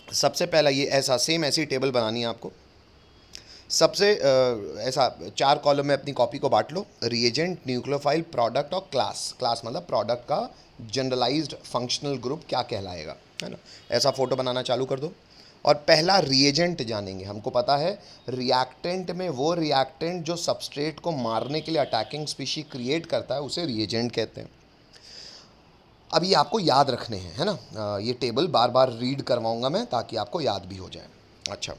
सबसे पहला ये ऐसा सेम ऐसी टेबल बनानी है आपको। सबसे ऐसा 4 कॉलम में अपनी कॉपी को बांट लो। रिएजेंट, न्यूक्लियोफाइल, प्रोडक्ट और क्लास। क्लास मतलब प्रोडक्ट का जनरलाइज्ड फंक्शनल ग्रुप क्या कहलाएगा, है ना। ऐसा फोटो बनाना चालू कर दो। और पहला रिएजेंट जानेंगे। हमको पता है रिएक्टेंट में वो रिएक्टेंट जो सबस्ट्रेट को मारने के लिए अटैकिंग स्पीशी क्रिएट करता है उसे रिएजेंट कहते हैं। अब ये आपको याद रखने हैं, है ना। ये टेबल बार बार रीड करवाऊंगा मैं ताकि आपको याद भी हो जाए। अच्छा,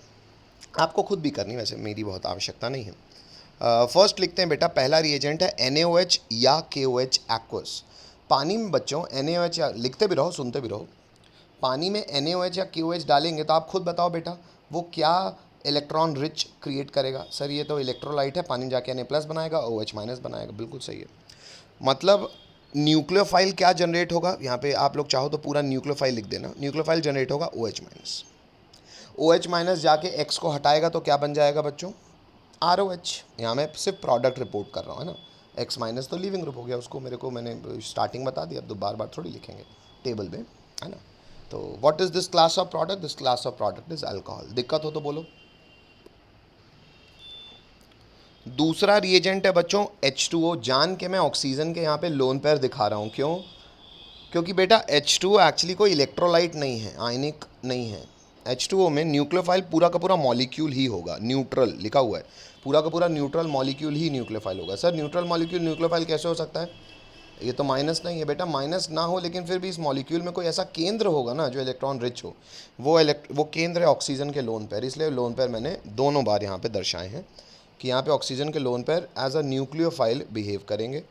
आपको खुद भी करनी, वैसे मेरी बहुत आवश्यकता नहीं है। फर्स्ट लिखते हैं बेटा, पहला रिएजेंट है NaOH या KOH एक्वस। पानी में बच्चों NaOH, या लिखते भी रहो सुनते भी रहो, पानी में NaOH या KOH डालेंगे तो आप खुद बताओ बेटा वो क्या इलेक्ट्रॉन रिच क्रिएट करेगा। सर ये तो इलेक्ट्रोलाइट है, पानी में जाके Na प्लस बनाएगा, OH माइनस बनाएगा। बिल्कुल सही है। मतलब न्यूक्लियोफाइल क्या जनरेट होगा, यहाँ पे आप लोग चाहो तो पूरा न्यूक्लियोफाइल लिख देना। न्यूक्लियोफाइल जनरेट होगा OH माइनस। OH माइनस जाके X को हटाएगा तो क्या बन जाएगा बच्चों, ROH। यहाँ मैं सिर्फ प्रोडक्ट रिपोर्ट कर रहा हूँ, है ना। X माइनस तो लीविंग ग्रुप हो गया, उसको मेरे को मैंने स्टार्टिंग बता दिया, अब तो बार बार थोड़ी लिखेंगे टेबल में, है ना। तो what is this class of product, this class of product is alcohol. दिक्कत हो तो बोलो। दूसरा रिएजेंट है बच्चों H2O। जान के मैं ऑक्सीजन के यहाँ पे लोन पेयर दिखा रहा हूँ, क्यों, क्योंकि बेटा H2O एक्चुअली कोई इलेक्ट्रोलाइट नहीं है, आयनिक नहीं है। H2O में न्यूक्लियोफाइल पूरा का पूरा मॉलिक्यूल ही होगा, न्यूट्रल लिखा हुआ है, पूरा का पूरा न्यूट्रल मॉलिक्यूल ही न्यूक्लियोफाइल होगा। सर न्यूट्रल मॉलिक्यूल न्यूक्लियोफाइल कैसे हो सकता है, ये तो माइनस नहीं है बेटा। माइनस ना हो लेकिन फिर भी इस मॉलिक्यूल में कोई ऐसा केंद्र होगा ना जो इलेक्ट्रॉन रिच हो, वो केंद्र है ऑक्सीजन के लोन पेयर। इसलिए लोन पेयर मैंने दोनों बार यहाँ पे दर्शाए हैं कि यहाँ पे ऑक्सीजन के lone pair as a nucleophile behave करेंगे।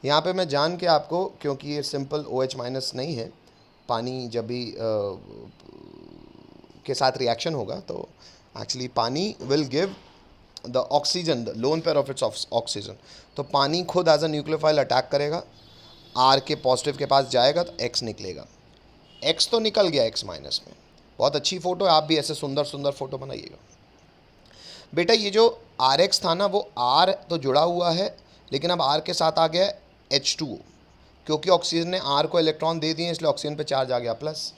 यहाँ पे मैं जान के आपको, क्योंकि ये सिंपल OH माइनस नहीं है, पानी जब भी के साथ रिएक्शन होगा तो एक्चुअली पानी will give the oxygen, the lone pair of its oxygen. तो पानी खुद एज अ न्यूक्लियोफाइल अटैक करेगा, R के पॉजिटिव के पास जाएगा तो X निकलेगा। X तो निकल गया X माइनस में। बहुत अच्छी फोटो है, आप भी ऐसे सुंदर सुंदर फोटो बनाइएगा बेटा। ये जो RX था ना वो R तो जुड़ा हुआ है, लेकिन अब R के साथ आ गया H2O, क्योंकि ऑक्सीजन ने R को इलेक्ट्रॉन दे दिए इसलिए ऑक्सीजन पे चार्ज आ गया प्लस।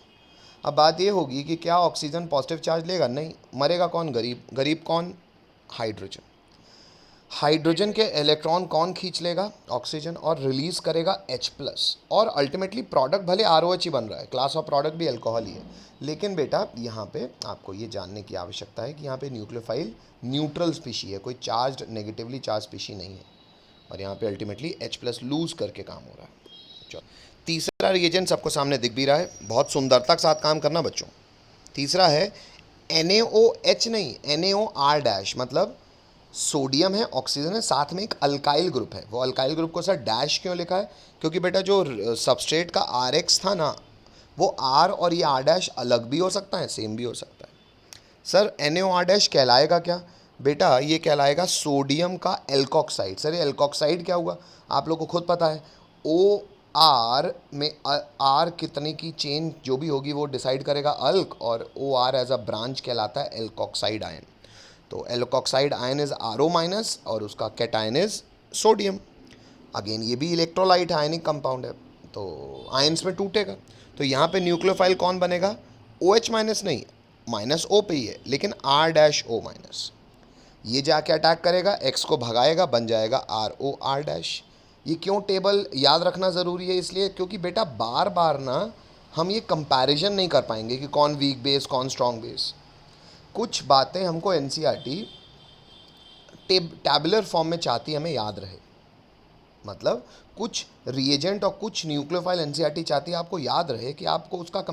अब बात ये होगी कि क्या ऑक्सीजन पॉजिटिव चार्ज लेगा, नहीं। मरेगा कौन, गरीब। गरीब कौन, हाइड्रोजन। हाइड्रोजन के इलेक्ट्रॉन कौन खींच लेगा, ऑक्सीजन, और रिलीज करेगा H प्लस। और अल्टीमेटली प्रोडक्ट भले ROH ही बन रहा है, क्लास ऑफ प्रोडक्ट भी अल्कोहल ही है, लेकिन बेटा यहाँ पे आपको ये जानने की आवश्यकता है कि यहाँ पे न्यूक्लियोफाइल न्यूट्रल स्पीशी है, कोई चार्ज नेगेटिवली चार्ज स्पीशी नहीं है, और यहाँ पे अल्टीमेटली H प्लस लूज करके काम हो रहा है। चलो, तीसरा रिएजेंट सबको सामने दिख भी रहा है, बहुत सुंदरता के साथ काम करना बच्चों। तीसरा है NaOH नहीं, NaOR डैश, मतलब सोडियम है, ऑक्सीजन है, साथ में एक अल्काइल ग्रुप है। वो अल्काइल ग्रुप को सर डैश क्यों लिखा है, क्योंकि बेटा जो सबस्ट्रेट का RX था ना वो R और ये R डैश अलग भी हो सकता है, सेम भी हो सकता है। सर NaOR डैश कहलाएगा क्या बेटा, ये कहलाएगा सोडियम का एल्कोक्साइड। सर ये एल्कोक्साइड क्या हुआ, आप लोग को खुद पता है। OR में R कितने की चेन जो भी होगी वो डिसाइड करेगा अल्क, और OR एज अ ब्रांच कहलाता है एल्कोक्साइड आयन। तो alkoxide ion is RO minus और उसका कैटायन इज सोडियम। अगेन ये भी इलेक्ट्रोलाइट आयनिक कंपाउंड है, तो आयंस में टूटेगा। तो यहाँ पे न्यूक्लियोफाइल कौन बनेगा, OH माइनस नहीं, माइनस O पे ही है, लेकिन R डैश O माइनस। ये जाके अटैक करेगा, X को भगाएगा, बन जाएगा ROR डैश। ये क्यों टेबल याद रखना ज़रूरी है, इसलिए क्योंकि बेटा बार बार ना हम ये कंपैरिजन नहीं कर पाएंगे कि कौन वीक बेस कौन स्ट्रॉन्ग बेस। कुछ बातें हमको NCERT टैबुलर फॉर्म में चाहती हमें याद रहे। मतलब कुछ रिएजेंट और कुछ न्यूक्लियोफाइल NCERT चाहती है आपको याद रहे कि आपको उसका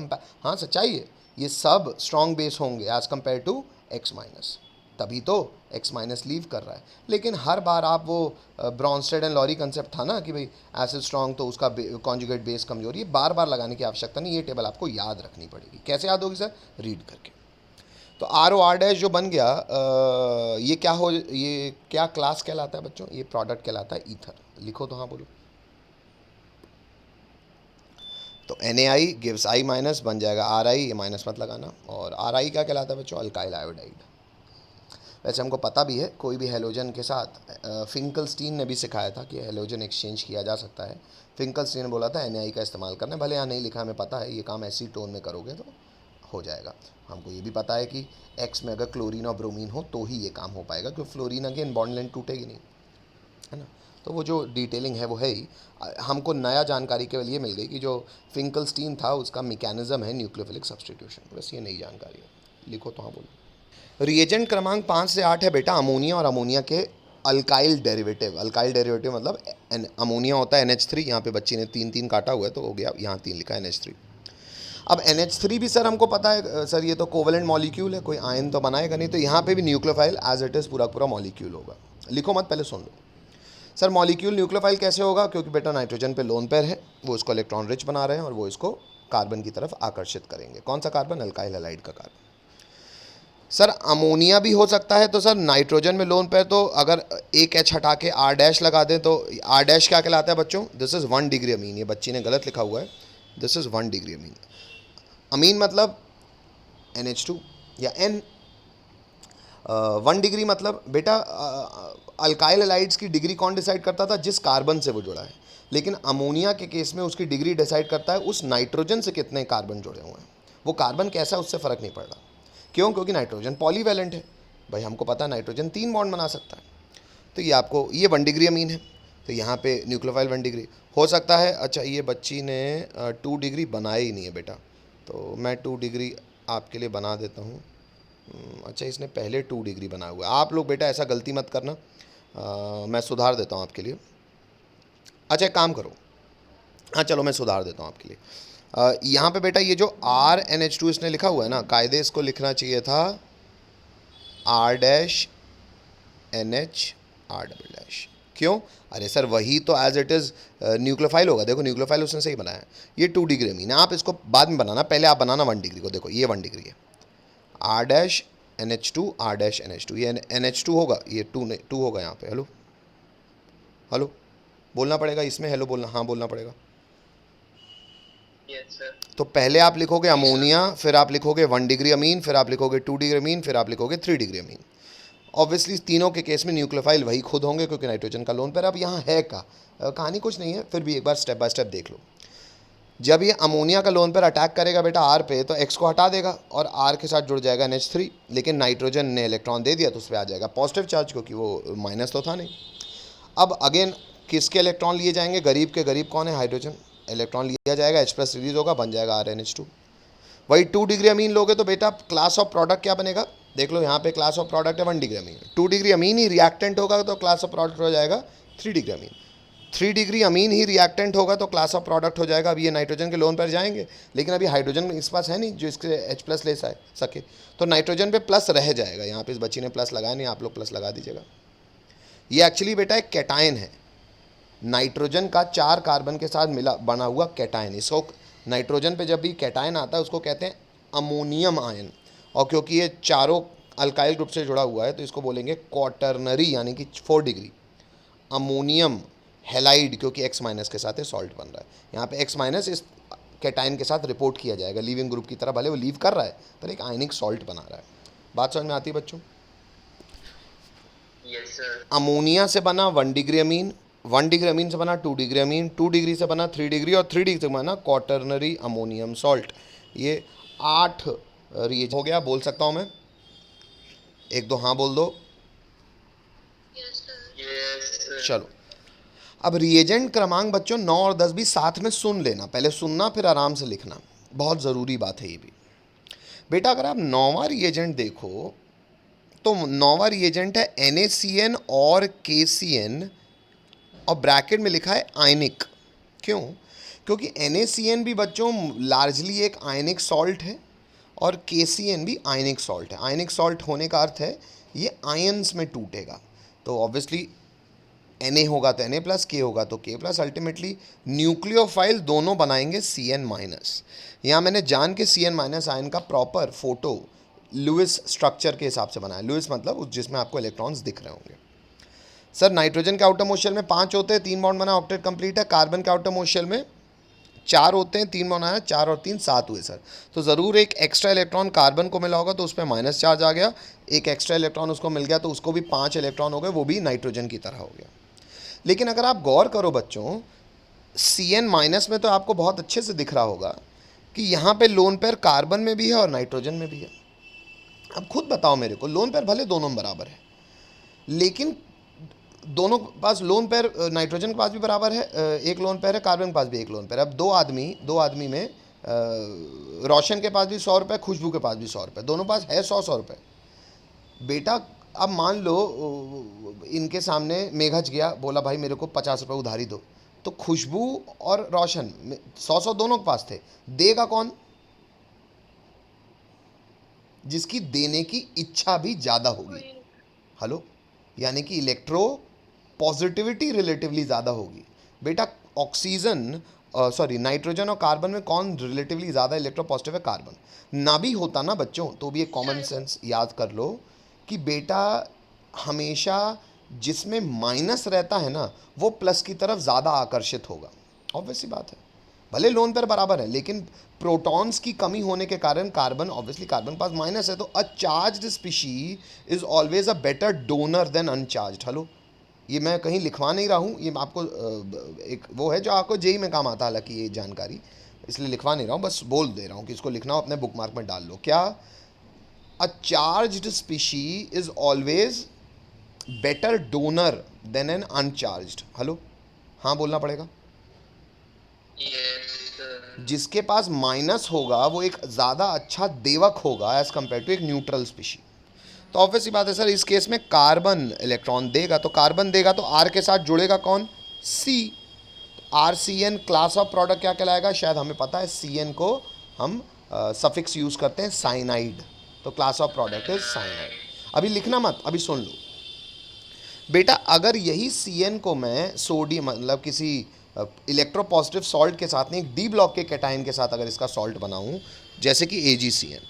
हाँ सच्चाई है, ये सब स्ट्रॉन्ग बेस होंगे as compare to X minus, तभी तो X माइनस लीव कर रहा है। लेकिन हर बार आप वो ब्रॉन्स्टेड एंड लॉरी कंसेप्ट था ना कि भाई एसिड स्ट्रॉन्ग तो उसका कॉन्जुगेट बेस कमजोर, ये बार बार लगाने की आवश्यकता नहीं, ये टेबल आपको याद रखनी पड़ेगी। कैसे याद होगी सर, रीड करके। तो ROR डैश जो बन गया, ये क्या क्लास कहलाता है बच्चों, ये प्रोडक्ट कहलाता है ईथर। लिखो तो, हाँ बोलो। तो NaI गिव्स I माइनस, बन जाएगा RI, ये माइनस मत लगाना। और RI क्या कहलाता है बच्चों, अल्काइल आयोडाइड। वैसे हमको पता भी है कोई भी हेलोजन के साथ, फिंकलस्टीन ने भी सिखाया था कि हेलोजन एक्सचेंज किया जा सकता है। फिंकलस्टीन ने बोला था NaI का इस्तेमाल करना, भले यहाँ नहीं लिखा हमें पता है, ये काम ऐसी टोन में करोगे तो हो जाएगा। हमको ये भी पता है कि X में अगर क्लोरीन और ब्रोमीन हो तो ही ये काम हो पाएगा, क्योंकि फ्लोरीन अगेन बॉन्ड लेंथ टूटेगी नहीं, है ना। तो वो जो डिटेलिंग है वो है ही। हमको नया जानकारी केवल ये मिल गई कि जो फिंकलस्टीन था उसका मैकेनिज्म है न्यूक्लियोफिलिक सब्स्टिट्यूशन, बस ये नई जानकारी है। लिखो तो हाँ बोलो। रिएजेंट क्रमांक 5 से 8 है बेटा अमोनिया और अमोनिया के अल्काइल डेरिवेटिव। अल्काइल डेरिवेटिव मतलब अमोनिया होता है NH3, यहाँ पे बच्ची ने 3 काटा हुआ है तो हो गया, यहाँ 3 लिखा है NH3। अब NH3 भी सर हमको पता है सर ये तो कोवलेंट मॉलिक्यूल है, कोई आयन तो बनाएगा नहीं, तो यहाँ पे भी न्यूक्लियोफाइल एज इट इज़ पूरा पूरा मॉलिक्यूल होगा। लिखो मत, पहले सुन लो। सर मॉलिक्यूल न्यूक्लियोफाइल कैसे होगा, क्योंकि बेटा नाइट्रोजन पे लोन पेयर है, वो इसको इलेक्ट्रॉन रिच बना रहे हैं और वो इसको कार्बन की तरफ आकर्षित करेंगे। कौन सा कार्बन? अल्काइल हैलाइड का कार्बन। सर अमोनिया भी हो सकता है, तो सर नाइट्रोजन में लोन पेयर, तो अगर एक H हटा के R' लगा दें तो R' क्या कहलाता है बच्चों? This is 1 degree amine. ये बच्ची ने गलत लिखा हुआ है, दिस इज़ 1 डिग्री अमीन। अमीन मतलब NH2 या N। 1 डिग्री मतलब बेटा अल्काइल हैलाइड्स की डिग्री कौन डिसाइड करता था? जिस कार्बन से वो जुड़ा है। लेकिन अमोनिया के केस में उसकी डिग्री डिसाइड करता है उस नाइट्रोजन से कितने कार्बन जुड़े हुए हैं। वो कार्बन कैसा, उससे फ़र्क नहीं पड़ रहा। क्यों? क्योंकि नाइट्रोजन पॉलीवैलेंट है भाई, हमको पता है नाइट्रोजन 3 बॉन्ड बना सकता है। तो ये आपको, ये 1 डिग्री अमीन है, तो यहाँ पे न्यूक्लियोफाइल 1 डिग्री हो सकता है। अच्छा ये बच्ची ने 2 डिग्री बनाया ही नहीं है बेटा, तो मैं 2 डिग्री आपके लिए बना देता हूँ। अच्छा इसने पहले 2 डिग्री बनाया हुआ है। आप लोग बेटा ऐसा गलती मत करना, मैं सुधार देता हूँ आपके लिए। अच्छा एक काम करो, हाँ चलो मैं सुधार देता हूँ आपके लिए। यहाँ पे बेटा ये जो RNH2 इसने लिखा हुआ है ना, कायदे इसको लिखना चाहिए था R-NH R'। क्यों? अरे सर वही तो एज इट इज़ न्यूक्लियोफाइल होगा। देखो न्यूक्लियोफाइल उसने सही बनाया है। ये 2 डिग्री अमीन है, आप इसको बाद में बनाना, पहले आप बनाना 1 डिग्री को। देखो ये 1 डिग्री है, R'NH2 R'NH2, ये NH2 होगा, ये 2 होगा यहाँ पे। हेलो हेलो बोलना पड़ेगा इसमें, हेलो बोलना, हाँ बोलना पड़ेगा। तो पहले आप लिखोगे अमोनिया, फिर आप लिखोगे 1 डिग्री अमीन, फिर आप लिखोगे 2 डिग्री अमीन, फिर आप लिखोगे 3 डिग्री अमीन। ऑब्वियसली तीनों के केस में न्यूक्लियोफाइल वही खुद होंगे, क्योंकि नाइट्रोजन का लोन पेयर। अब यहाँ है का कहानी कुछ नहीं है, फिर भी एक बार स्टेप बाय स्टेप देख लो। जब ये अमोनिया का लोन पेयर अटैक करेगा बेटा R पे, तो X को हटा देगा और R के साथ जुड़ जाएगा NH3, लेकिन नाइट्रोजन ने इलेक्ट्रॉन दे दिया तो उस पर आ जाएगा पॉजिटिव चार्ज, क्योंकि वो माइनस तो था नहीं। अब अगेन किसके इलेक्ट्रॉन लिए जाएंगे? गरीब के गरीब कौन है? हाइड्रोजन। इलेक्ट्रॉन लिया जाएगा, H+ रिलीज होगा, बन जाएगा RNH2। वही 2 डिग्री अमीन लोगे तो बेटा क्लास ऑफ प्रोडक्ट क्या बनेगा? देख लो यहाँ पे क्लास ऑफ प्रोडक्ट है 1 डिग्री अमीन। 2 डिग्री अमीन ही रिएक्टेंट होगा तो क्लास ऑफ प्रोडक्ट हो जाएगा 3 डिग्री अमीन। 3 डिग्री अमीन ही रिएक्टेंट होगा तो क्लास ऑफ प्रोडक्ट हो जाएगा। अब ये नाइट्रोजन के लोन पर जाएंगे, लेकिन अभी हाइड्रोजन इस पास है नहीं जो इसके H+ ले सके, तो नाइट्रोजन पे प्लस रह जाएगा। यहाँ पे इस बच्ची ने प्लस लगाया नहीं, आप लोग प्लस लगा दीजिएगा। ये एक्चुअली बेटा एक कैटायन है, नाइट्रोजन का 4 कार्बन के साथ मिला बना हुआ कैटायन। इसको नाइट्रोजन पे जब भी कैटायन आता है उसको कहते हैं अमोनियम आयन, और क्योंकि ये चारों अल्काइल ग्रुप से जुड़ा हुआ है तो इसको बोलेंगे क्वाटरनरी, यानी कि 4 डिग्री अमोनियम हैलाइड, क्योंकि X- के साथ ये सॉल्ट बन रहा है। यहाँ पे X- इस कैटायन के साथ रिपोर्ट किया जाएगा लीविंग ग्रुप की तरह, भले वो लीव कर रहा है पर एक आयनिक सॉल्ट बना रहा है। बात समझ में आती है बच्चों? अमोनिया से बना 1 डिग्री अमीन, 1 डिग्री अमीन से बना 2 डिग्री अमीन, 2 डिग्री से बना 3 डिग्री, और 3 डिग्री से बना क्वाटरनरी अमोनियम सॉल्ट। ये 8 रिएजेंट हो गया। बोल सकता हूँ मैं? 1 2 हाँ बोल दो। चलो अब रिएजेंट क्रमांक बच्चों 9 और 10 भी साथ में सुन लेना, पहले सुनना फिर आराम से लिखना, बहुत ज़रूरी बात है ये भी। बेटा अगर आप 9वां रिएजेंट देखो तो 9वां रिएजेंट है NaCN और KCN, और ब्रैकेट में लिखा है आयनिक। क्यों? क्योंकि NaCN भी बच्चों लार्जली एक आयनिक सॉल्ट है और KCN भी आयनिक सॉल्ट है। आयनिक सॉल्ट होने का अर्थ है ये आयंस में टूटेगा, तो ऑब्वियसली Na होगा तो Na प्लस, K होगा तो K प्लस, अल्टीमेटली न्यूक्लियोफाइल दोनों बनाएंगे CN-। यहाँ मैंने जान के CN- आयन का प्रॉपर फोटो लुइस स्ट्रक्चर के हिसाब से बनाया। लुइस मतलब जिसमें आपको इलेक्ट्रॉन्स दिख रहे होंगे। सर नाइट्रोजन के आउटर मोस्ट शेल में 5 होते हैं, 3 बॉन्ड बना, ऑक्टेट कंप्लीट है। कार्बन के आउटर मोस्ट शेल में 4 होते हैं, 3 बॉन्ड आया, 4 और 3 7 हुए सर। तो ज़रूर एक एक्स्ट्रा इलेक्ट्रॉन कार्बन को मिला होगा तो उस पर माइनस चार्ज आ गया, एक एक्स्ट्रा इलेक्ट्रॉन उसको मिल गया तो उसको भी 5 इलेक्ट्रॉन हो गए, वो भी नाइट्रोजन की तरह हो गया। लेकिन अगर आप गौर करो बच्चों, CN- में तो आपको बहुत अच्छे से दिख रहा होगा कि यहाँ पे लोन पेयर कार्बन में भी है और नाइट्रोजन में भी है। अब खुद बताओ मेरे को, लोन पेयर भले दोनों में बराबर है, लेकिन दोनों के पास लोन पेयर नाइट्रोजन के पास भी बराबर है, एक लोन पेयर है, कार्बन के पास भी एक लोन पेयर। अब दो आदमी में रोशन के पास भी 100 रुपये, खुशबू के पास भी 100 रुपये, दोनों पास है 100-100 रुपये। बेटा अब मान लो इनके सामने मेघज गया, बोला भाई मेरे को 50 रुपये उधारी दो, तो खुशबू और रोशन 100-100 दोनों के पास थे, देगा कौन? जिसकी देने की इच्छा भी ज़्यादा होगी। हेलो, यानी कि इलेक्ट्रो पॉजिटिविटी रिलेटिवली ज़्यादा होगी। बेटा ऑक्सीजन सॉरी नाइट्रोजन और कार्बन में कौन रिलेटिवली ज़्यादा इलेक्ट्रो पॉजिटिव है? कार्बन। ना भी होता ना बच्चों, तो भी एक कॉमन सेंस याद कर लो कि बेटा हमेशा जिसमें माइनस रहता है ना, वो प्लस की तरफ ज़्यादा आकर्षित होगा। ऑब्वियसली बात है, भले लोन पेयर बराबर है, लेकिन प्रोटॉन्स की कमी होने के कारण कार्बन, ऑब्वियसली कार्बन पास माइनस है, तो a charged species is always a better donor than uncharged. Hello, ये मैं कहीं लिखवा नहीं रहा हूँ, ये आपको एक वो है जो आपको जेई में काम आता है, हालांकि ये जानकारी इसलिए लिखवा नहीं रहा हूँ, बस बोल दे रहा हूँ कि इसको लिखना हो अपने बुक मार्क में डाल लो। क्या? A charged species is always better donor than an uncharged. Hello, हाँ बोलना पड़ेगा। जिसके पास माइनस होगा वो एक ज़्यादा अच्छा देवक होगा एज कंपेयर टू एक न्यूट्रल स्पीशी। तो ऑब्वियसली बात है सर, इस केस में कार्बन इलेक्ट्रॉन देगा, तो कार्बन देगा तो आर के साथ जुड़ेगा कौन? C. R C N class of product क्या कहलाएगा? शायद हमें पता है, सी एन को हम सफिक्स यूज़ करते हैं साइनाइड, तो class of product is cyanide. अभी लिखना मत, अभी सुन लो बेटा। अगर यही सी एन को मैं सोडियम मतलब किसी इलेक्ट्रोपॉजिटिव सॉल्ट के साथ नहीं, डी ब्लॉक के कैटायन के साथ अगर इसका सॉल्ट बनाऊं, जैसे कि AgCN,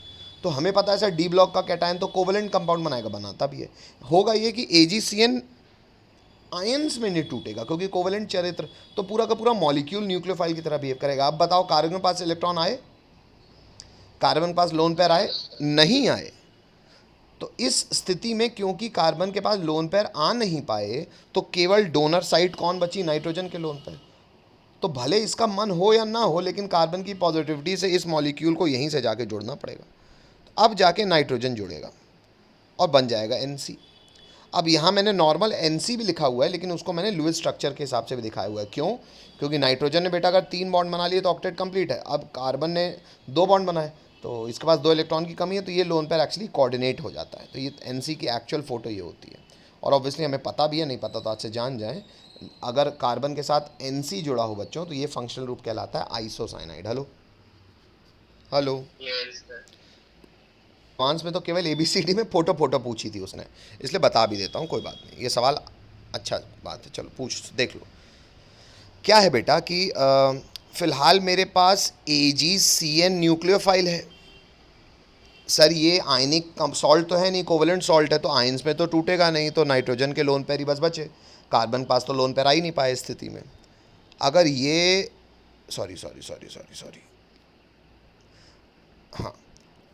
तो हमें पता है सर डी ब्लॉक का कैटायन तो कोवेलेंट कंपाउंड बनाएगा, बनाता भी है। होगा ये कि AgCN आयंस में नहीं टूटेगा, क्योंकि कोवेलेंट चरित्र, तो पूरा का पूरा मॉलिक्यूल न्यूक्लियोफाइल की तरह बिहेव करेगा। अब बताओ, कार्बन के पास इलेक्ट्रॉन आए? कार्बन के पास लोन पेयर आए? नहीं आए। तो इस स्थिति में क्योंकि कार्बन के पास लोन पेयर आ नहीं पाए, तो केवल डोनर साइड कौन बची? नाइट्रोजन के लोन पेयर। तो भले इसका मन हो या ना हो, लेकिन कार्बन की पॉजिटिविटी से इस मॉलिक्यूल को यहीं से जाके जोड़ना पड़ेगा। तो अब जाके नाइट्रोजन जुड़ेगा और बन जाएगा NC। अब यहाँ मैंने नॉर्मल NC भी लिखा हुआ है, लेकिन उसको मैंने लुईस स्ट्रक्चर के हिसाब से भी दिखाया हुआ है। क्यों? क्योंकि नाइट्रोजन ने बेटा अगर 3 बॉन्ड बना लिए तो ऑक्टेट कंप्लीट है। अब कार्बन ने 2 बॉन्ड बनाए, तो इसके पास 2 इलेक्ट्रॉन की कमी है, तो ये लोन पेयर एक्चुअली कोऑर्डिनेट हो जाता है। तो ये NC की एक्चुअल फोटो ये होती है। और ऑब्वियसली हमें पता भी है, नहीं पता तो आज से जान जाएं, अगर कार्बन के साथ NC जुड़ा हो बच्चों, तो ये फंक्शनल रूप कहलाता है आइसोसाइनाइड। हेलो हेलो, एडवांस में तो केवल ABCD में फोटो पूछी थी उसने, इसलिए बता भी देता हूँ, कोई बात नहीं, ये सवाल अच्छा बात है, चलो पूछ देख लो। क्या है बेटा कि फ़िलहाल मेरे पास AgCN न्यूक्लियोफाइल है। सर ये आयनिक सॉल्ट तो है नहीं, कोवेलेंट सॉल्ट है, तो आयंस में तो टूटेगा नहीं, तो नाइट्रोजन के लोन पेयर ही बस बचे। कार्बन पास तो लोन पेयर आ ही नहीं पाए स्थिति में। अगर ये सॉरी हाँ,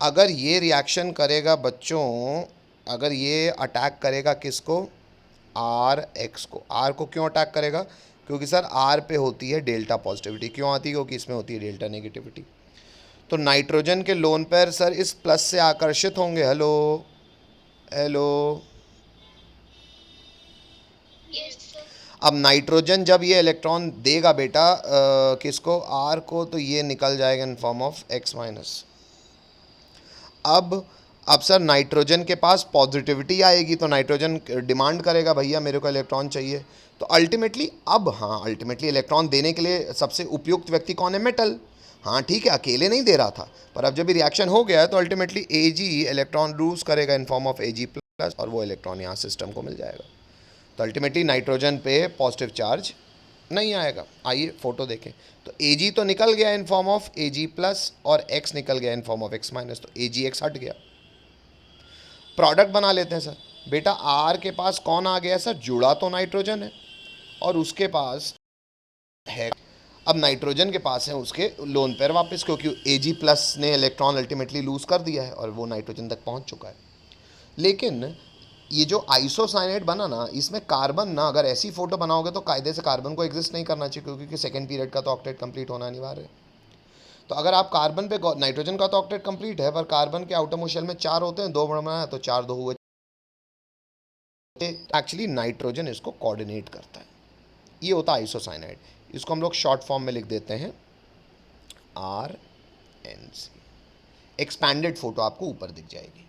अगर ये रिएक्शन करेगा बच्चों, अगर ये अटैक करेगा किसको? RX को। R को क्यों अटैक करेगा? क्योंकि सर R पे होती है डेल्टा पॉजिटिविटी। क्यों आती है? क्योंकि इसमें होती है डेल्टा नेगेटिविटी। तो नाइट्रोजन के लोन पेयर सर इस प्लस से आकर्षित होंगे। हेलो हेलो, अब नाइट्रोजन जब ये इलेक्ट्रॉन देगा बेटा किसको? R को, तो ये निकल जाएगा इन फॉर्म ऑफ X-। अब सर नाइट्रोजन के पास पॉजिटिविटी आएगी, तो नाइट्रोजन डिमांड करेगा भैया मेरे को इलेक्ट्रॉन चाहिए। तो अल्टीमेटली अल्टीमेटली इलेक्ट्रॉन देने के लिए सबसे उपयुक्त व्यक्ति कौन है? मेटल। हाँ ठीक है, अकेले नहीं दे रहा था, पर अब जब भी रिएक्शन हो गया है तो अल्टीमेटली Ag इलेक्ट्रॉन लूज करेगा इन फॉर्म ऑफ Ag+, और वो इलेक्ट्रॉन यहाँ सिस्टम को मिल जाएगा। तो अल्टीमेटली नाइट्रोजन पे पॉजिटिव चार्ज नहीं आएगा। आइए फोटो देखें, तो Ag तो निकल गया इन फॉर्म ऑफ Ag+, और X निकल गया इन फॉर्म ऑफ X-, तो AgX हट गया। प्रोडक्ट बना लेते हैं सर। बेटा R के पास कौन आ गया सर? जुड़ा तो नाइट्रोजन है, और उसके पास है, अब नाइट्रोजन के पास है उसके लोन पेयर वापस, क्योंकि Ag+ ने इलेक्ट्रॉन अल्टीमेटली लूज कर दिया है और वो नाइट्रोजन तक पहुंच चुका है। लेकिन ये जो आइसोसाइनाइड बना ना, इसमें कार्बन ना, अगर ऐसी फोटो बनाओगे तो कायदे से कार्बन को एग्जिस्ट नहीं करना चाहिए, क्योंकि सेकेंड पीरियड का तो ऑक्टेट कंप्लीट होना अनिवार्य है। तो अगर आप कार्बन पे, नाइट्रोजन का तो ऑक्टेट कंप्लीट है, पर कार्बन के आउटरमोस्ट शेल में 4 होते हैं, 2 बनाया तो 4 2 हुए। एक्चुअली नाइट्रोजन इसको कोऑर्डिनेट करता है, ये होता है आइसोसाइनाइड। इसको हम लोग शॉर्ट फॉर्म में लिख देते हैं RNC। एक्सपैंडेड फोटो आपको ऊपर दिख जाएगी।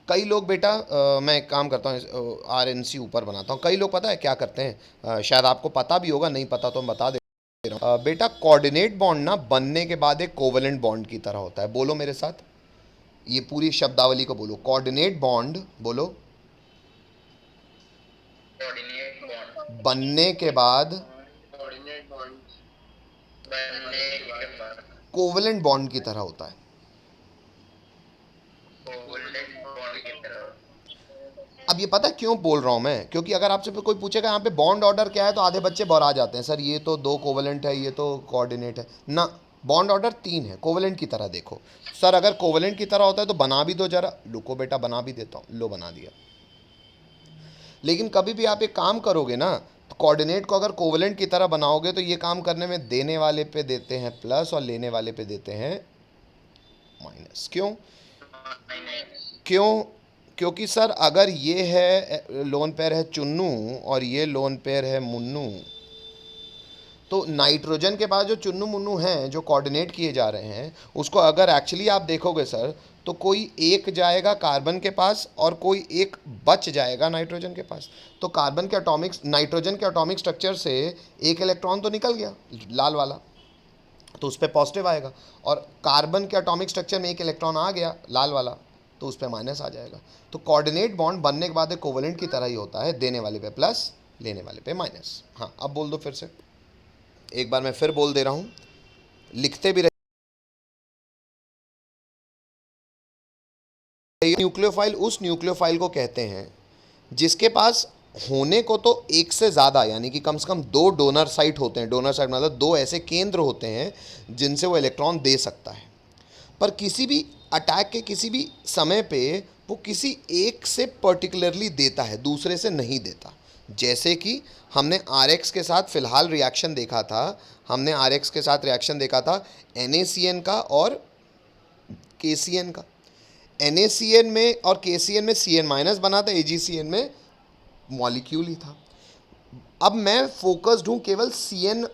कई लोग बेटा मैं एक काम करता हूँ, RNC ऊपर बनाता हूँ। कई लोग पता है क्या करते हैं, शायद आपको पता भी होगा, नहीं पता तो मैं बता दे रहा हूँ। बेटा कोऑर्डिनेट बॉन्ड ना बनने के बाद एक कोवेलेंट बॉन्ड की तरह होता है। बोलो मेरे साथ, ये पूरी शब्दावली को बोलो। कोऑर्डिनेट बॉन्ड बोलो, कोऑर्डिनेट बॉन्ड बनने के बाद कोऑर्डिनेट बॉन्ड बनने के बाद कोवेलेंट बॉन्ड की तरह होता है। कोवलेंट बॉन्ड की तरह। अब ये पता है क्यों बोल रहा हूँ मैं, क्योंकि अगर आपसे कोई पूछेगा यहाँ पे बॉन्ड ऑर्डर क्या है, तो आधे बच्चे बौरा जाते हैं, सर ये तो 2 कोवेलेंट है, ये तो कोऑर्डिनेट है ना। बॉन्ड ऑर्डर 3 है, कोवेलेंट की तरह देखो। सर अगर कोवेलेंट की तरह होता है तो बना भी दो जरा। लुको बेटा बना भी देता हूँ, लो बना दिया। लेकिन कभी भी आप एक काम करोगे ना, तो कोऑर्डिनेट को अगर कोवेलेंट की तरह बनाओगे तो ये काम करने में देने वाले पे देते हैं प्लस और लेने वाले पे देते हैं माइनस। क्यों क्यों? क्योंकि सर अगर ये है लोन पेयर है चुन्नू और ये लोन पेयर है मुन्नू, तो नाइट्रोजन के पास जो चुन्नू मुन्नू हैं जो कोऑर्डिनेट किए जा रहे हैं, उसको अगर एक्चुअली आप देखोगे सर, तो कोई एक जाएगा कार्बन के पास और कोई एक बच जाएगा नाइट्रोजन के पास। तो कार्बन के एटॉमिक, नाइट्रोजन के एटॉमिक स्ट्रक्चर से एक इलेक्ट्रॉन तो निकल गया लाल वाला, तो उस पर पॉजिटिव आएगा, और कार्बन के एटॉमिक स्ट्रक्चर में एक इलेक्ट्रॉन आ गया लाल वाला, तो उस पर माइनस आ जाएगा। तो कोऑर्डिनेट बॉन्ड बनने के बाद एक कोवेलेंट की तरह ही होता है, देने वाले पे प्लस लेने वाले पे माइनस। हाँ अब बोल दो फिर से, एक बार मैं फिर बोल दे रहा हूँ, लिखते भी रहिए। न्यूक्लियोफाइल उस न्यूक्लियोफाइल को कहते हैं जिसके पास होने को तो एक से ज़्यादा, यानी कि कम से कम 2 डोनर साइट होते हैं। डोनर साइट मतलब 2 ऐसे केंद्र होते हैं जिनसे वो इलेक्ट्रॉन दे सकता है, पर किसी भी अटैक के किसी भी समय पे वो किसी एक से पर्टिकुलरली देता है, दूसरे से नहीं देता। जैसे कि हमने RX के साथ फ़िलहाल रिएक्शन देखा था, हमने RX के साथ रिएक्शन देखा था NaCN का और KCN का। NaCN में और KCN में CN माइनस बना था, AgCN में मॉलिक्यूल ही था। अब मैं फोकस्ड हूँ केवल CN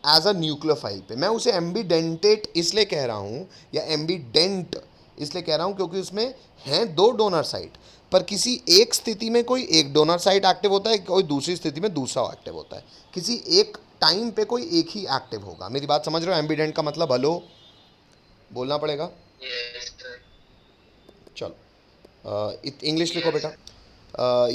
एज अ न्यूक्लियोफाइल पे। मैं उसे एम्बीडेंटेट इसलिए कह रहा हूँ, या एम्बीडेंट इसलिए कह रहा हूँ क्योंकि उसमें हैं 2 डोनर साइट, पर किसी एक स्थिति में कोई एक डोनर साइट एक्टिव होता है, कोई दूसरी स्थिति में दूसरा एक्टिव होता है। किसी एक टाइम पे कोई एक ही एक्टिव होगा। मेरी बात समझ रहे हो? एम्बीडेंट का मतलब हेलो बोलना पड़ेगा। Yes sir. चलो इंग्लिश लिखो बेटा। अ,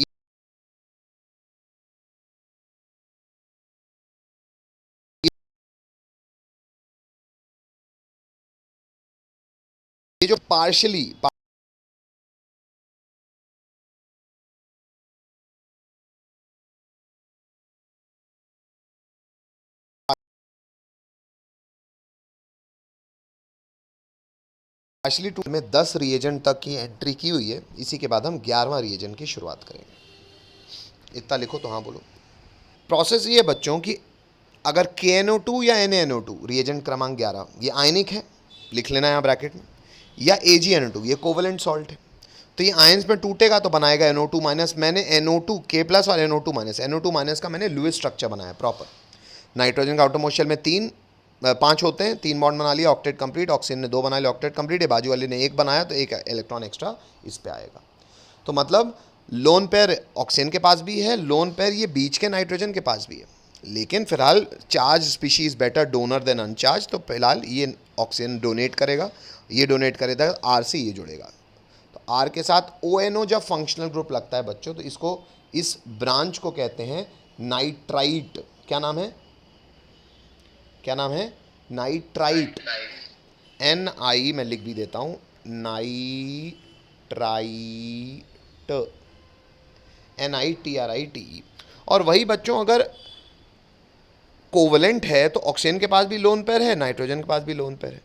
ये जो पार्शली पार्शली टू में 10 रिएजेंट तक की एंट्री की हुई है। इसी के बाद हम 11वां रिएजेंट की शुरुआत करेंगे। इतना लिखो तो हाँ बोलो। प्रोसेस ये है बच्चों की, अगर KNO2 या NaNO2 रिएजेंट क्रमांक 11 ये आयनिक है, लिख लेना यहाँ ब्रैकेट में, या AgNO2 ये कोवेलेंट सॉल्ट है, तो ये आयंस में टूटेगा तो बनाएगा NO2 माइनस। मैंने NO2 K प्लस और NO2 माइनस, NO2 माइनस का मैंने लुईस स्ट्रक्चर बनाया प्रॉपर। नाइट्रोजन का आउटरमोस्ट शेल में 5 होते हैं, 3 बॉन्ड बना लिया, ऑक्टेट कंप्लीट। ऑक्सीजन ने 2 बना लिया, ऑक्टेट कंप्लीट है। बाजू वाले ने 1 बनाया तो 1 इलेक्ट्रॉन एक्स्ट्रा इस पे आएगा। तो मतलब लोन पेयर ऑक्सीजन के पास भी है, लोन पेयर ये बीच के नाइट्रोजन के पास भी है, लेकिन फिलहाल charge species better donor than uncharge, तो फिलहाल ये ऑक्सीजन डोनेट करेगा, ये डोनेट करेगा, R से ये जुड़ेगा। तो R के साथ ONO जब फंक्शनल ग्रुप लगता है बच्चों, तो इसको, इस ब्रांच को कहते हैं नाइट्राइट। क्या नाम है? क्या नाम है? नाइट्राइट। NI मैं लिख भी देता हूँ, नाइट्राइट, NITRITE। और वही बच्चों अगर कोवलेंट है तो ऑक्सीजन के पास भी लोन पेयर है, नाइट्रोजन के पास भी लोन पेयर है।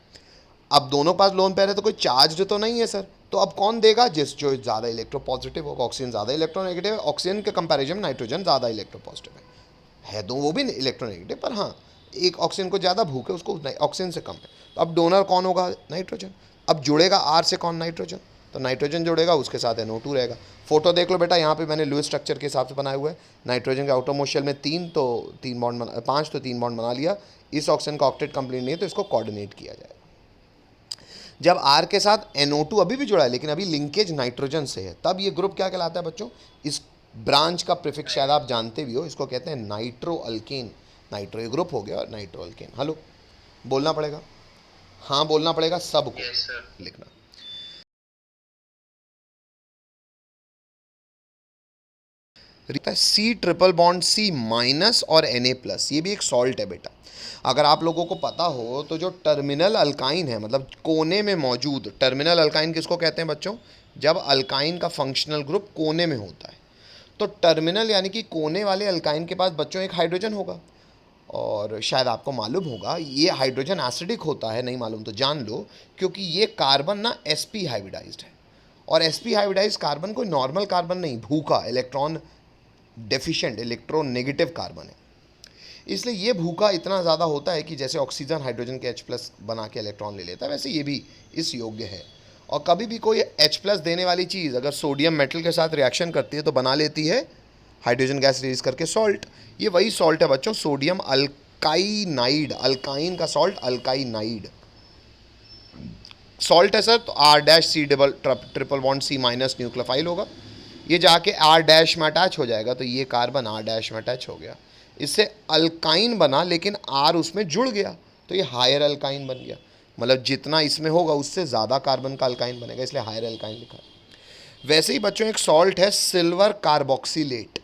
अब दोनों पास लोन पेयर है तो कोई चार्ज तो नहीं है सर, तो अब कौन देगा? जो ज़्यादा इलेक्ट्रोपॉजिटिव होगा। ऑक्सीजन ज़्यादा इलेक्ट्रोनेगेटिव है, ऑक्सीजन के कंपैरिजन में नाइट्रोजन ज़्यादा इलेक्ट्रोपॉजिटिव है। दो वो भी इलेक्ट्रोनेगेटिव, पर हाँ एक ऑक्सीजन को ज़्यादा भूख है, उसको ऑक्सीजन से कम है, तो अब डोनर कौन होगा? नाइट्रोजन। अब जुड़ेगा आर से कौन? नाइट्रोजन। तो नाइट्रोजन जुड़ेगा, उसके साथ NO2 रहेगा। फोटो देख लो बेटा, यहाँ पे मैंने लुईस स्ट्रक्चर के हिसाब से बनाया हुआ है। नाइट्रोजन के आउटर मोस्ट शेल में 3 तो 3 बॉन्ड बना, 5 तो 3 बॉन्ड बना लिया। इस ऑक्सीजन का ऑक्टेट कंप्लीट नहीं है तो इसको कोऑर्डिनेट किया जाएगा। जब आर के साथ NO2 अभी भी जुड़ा है लेकिन अभी लिंकेज नाइट्रोजन से है, तब ये ग्रुप क्या कहलाता है बच्चों? इस ब्रांच का प्रीफिक्स शायद आप जानते भी हो, इसको कहते हैं नाइट्रो अल्केन। नाइट्रो ये ग्रुप हो गया और नाइट्रो अल्केन। हेलो, बोलना पड़ेगा, हाँ बोलना पड़ेगा सबको, Yes, sir. लिखना। सी ट्रिपल बॉन्ड C- और Na+, ये भी एक सॉल्ट है बेटा। अगर आप लोगों को पता हो तो जो टर्मिनल अल्काइन है, मतलब कोने में मौजूद, टर्मिनल अल्काइन किसको कहते हैं बच्चों? जब अल्काइन का फंक्शनल ग्रुप कोने में होता है। तो टर्मिनल यानी कि कोने वाले अल्काइन के पास बच्चों एक हाइड्रोजन होगा। और शायद आपको मालूम होगा ये हाइड्रोजन एसिडिक होता है, नहीं मालूम तो जान लो, क्योंकि ये कार्बन ना sp हाइब्रिडाइज्ड है। और sp हाइब्रिडाइज्ड कार्बन कोई नॉर्मल कार्बन नहीं, भूखा इलेक्ट्रॉन डेफिशिएंट इलेक्ट्रोनेगेटिव कार्बन है। इसलिए ये भूखा इतना ज़्यादा होता है कि जैसे ऑक्सीजन हाइड्रोजन के H+ बना के इलेक्ट्रॉन ले लेता है, वैसे ये भी इस योग्य है। और कभी भी कोई H+ देने वाली चीज़ अगर सोडियम मेटल के साथ रिएक्शन करती है तो बना लेती है हाइड्रोजन गैस रिलीज करके सॉल्ट। ये वही सॉल्ट है बच्चों, सोडियम अल्काइनाइड, अल्काइन का सॉल्ट अल्काइनाइड सॉल्ट है सर। तो R' triple bond C- nucleophile होगा, ये जाके R' में अटैच हो जाएगा, तो ये कार्बन R' में अटैच हो गया, इससे अल्काइन बना, लेकिन R उसमें जुड़ गया तो ये हायर अल्काइन बन गया। मतलब जितना इसमें होगा उससे ज़्यादा कार्बन का अल्काइन बनेगा, इसलिए हायर अल्काइन लिखा है। वैसे ही बच्चों एक सॉल्ट है सिल्वर कार्बोक्सिलेट,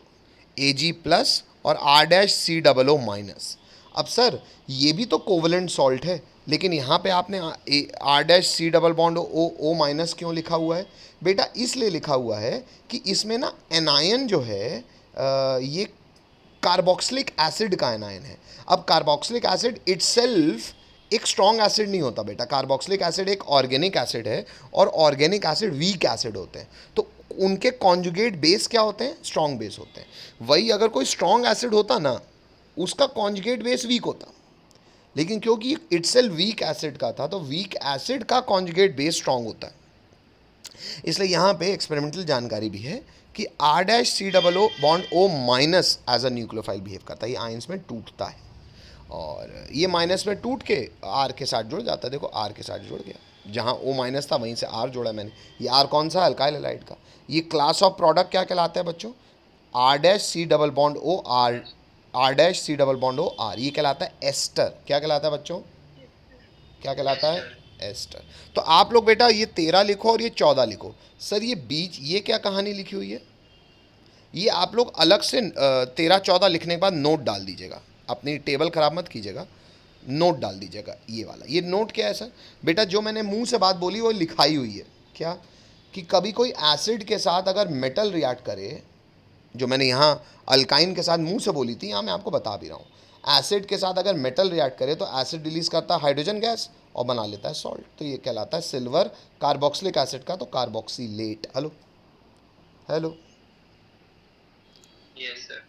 Ag+ और R'(COO-). अब सर ये भी तो कोवलेंट सॉल्ट है, लेकिन यहाँ पे आपने R'(C+) क्यों लिखा हुआ है बेटा? इसलिए लिखा हुआ है कि इसमें ना एनायन जो है ये कार्बोक्सिलिक एसिड का एनायन है। अब कार्बोक्सिलिक एसिड इटसेल्फ एक स्ट्रॉन्ग एसिड नहीं होता बेटा, कार्बोक्सिलिक एसिड एक ऑर्गेनिक एसिड है, और ऑर्गेनिक एसिड वीक एसिड होते हैं, तो उनके कॉन्जुगेट बेस क्या होते हैं? स्ट्रॉन्ग बेस होते हैं। वही अगर कोई स्ट्रॉन्ग एसिड होता ना, उसका कॉन्जुगेट बेस वीक होता, लेकिन क्योंकि इटसेल्फ वीक एसिड का था तो वीक एसिड का कॉन्जुगेट बेस स्ट्रॉन्ग होता है। इसलिए यहाँ पे एक्सपेरिमेंटल जानकारी भी है कि R'(COO bond O- as a nucleophile behave करता है, ये आयंस में टूटता है और ये माइनस में टूट के R के साथ जुड़ जाता है। देखो R के साथ जुड़ गया, जहाँ O- था वहीं से R जोड़ा मैंने। ये R कौन सा? अल्काइल हैलाइड का। ये क्लास ऑफ प्रोडक्ट क्या कहलाता है बच्चों? R'(C+) ये कहलाता है एस्टर। क्या कहलाता है बच्चों? क्या कहलाता है? एस्टर। तो आप लोग बेटा ये 13 लिखो और ये 14 लिखो। सर ये बीच ये क्या कहानी लिखी हुई है? ये आप लोग अलग से 13-14 लिखने के बाद नोट डाल दीजिएगा, अपनी टेबल ख़राब मत कीजिएगा, नोट डाल दीजिएगा। ये वाला, ये नोट क्या है सर? बेटा जो मैंने मुंह से बात बोली वो लिखाई हुई है। क्या? कि कभी कोई एसिड के साथ अगर मेटल रिएक्ट करे, जो मैंने यहाँ अल्काइन के साथ मुंह से बोली थी, यहाँ मैं आपको बता भी रहा हूँ। एसिड के साथ अगर मेटल रिएक्ट करे तो एसिड रिलीज करता है हाइड्रोजन गैस और बना लेता है सॉल्ट, तो ये कहलाता है सिल्वर कार्बोक्सिलिक एसिड का, तो carboxylate. Hello hello, Yes, sir.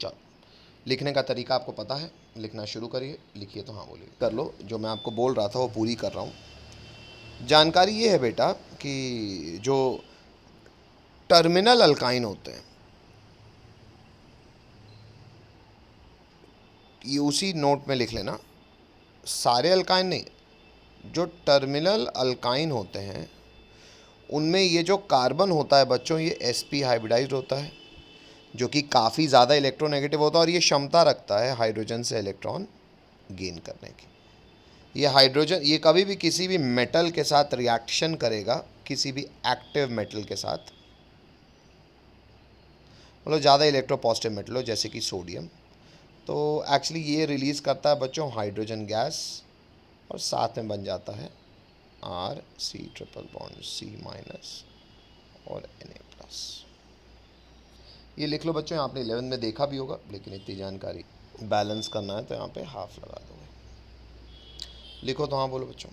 चलो लिखने का तरीका आपको पता है, लिखना शुरू करिए, लिखिए तो हाँ बोलिए, कर लो। जो मैं आपको बोल रहा था वो पूरी कर रहा हूँ। जानकारी ये है बेटा कि जो टर्मिनल अल्काइन होते हैं, ये उसी नोट में लिख लेना, सारे अल्काइन नहीं, जो टर्मिनल अल्काइन होते हैं उनमें ये जो कार्बन होता है बच्चों, ये sp हाइब्रिडाइज्ड होता है, जो कि काफ़ी ज़्यादा इलेक्ट्रोनेगेटिव होता है और ये क्षमता रखता है हाइड्रोजन से इलेक्ट्रॉन गेन करने की। ये हाइड्रोजन ये कभी भी किसी भी मेटल के साथ रिएक्शन करेगा, किसी भी एक्टिव मेटल के साथ, मतलब ज़्यादा इलेक्ट्रोपॉजिटिव मेटल हो जैसे कि सोडियम, तो एक्चुअली ये रिलीज़ करता है बच्चों हाइड्रोजन गैस और साथ में बन जाता है R'(C+) और Na+। ये लिख लो बच्चों, आपने 11 में देखा भी होगा, लेकिन इतनी जानकारी बैलेंस करना है तो यहाँ पे हाफ लगा दोगे। लिखो तो हाँ बोलो बच्चों।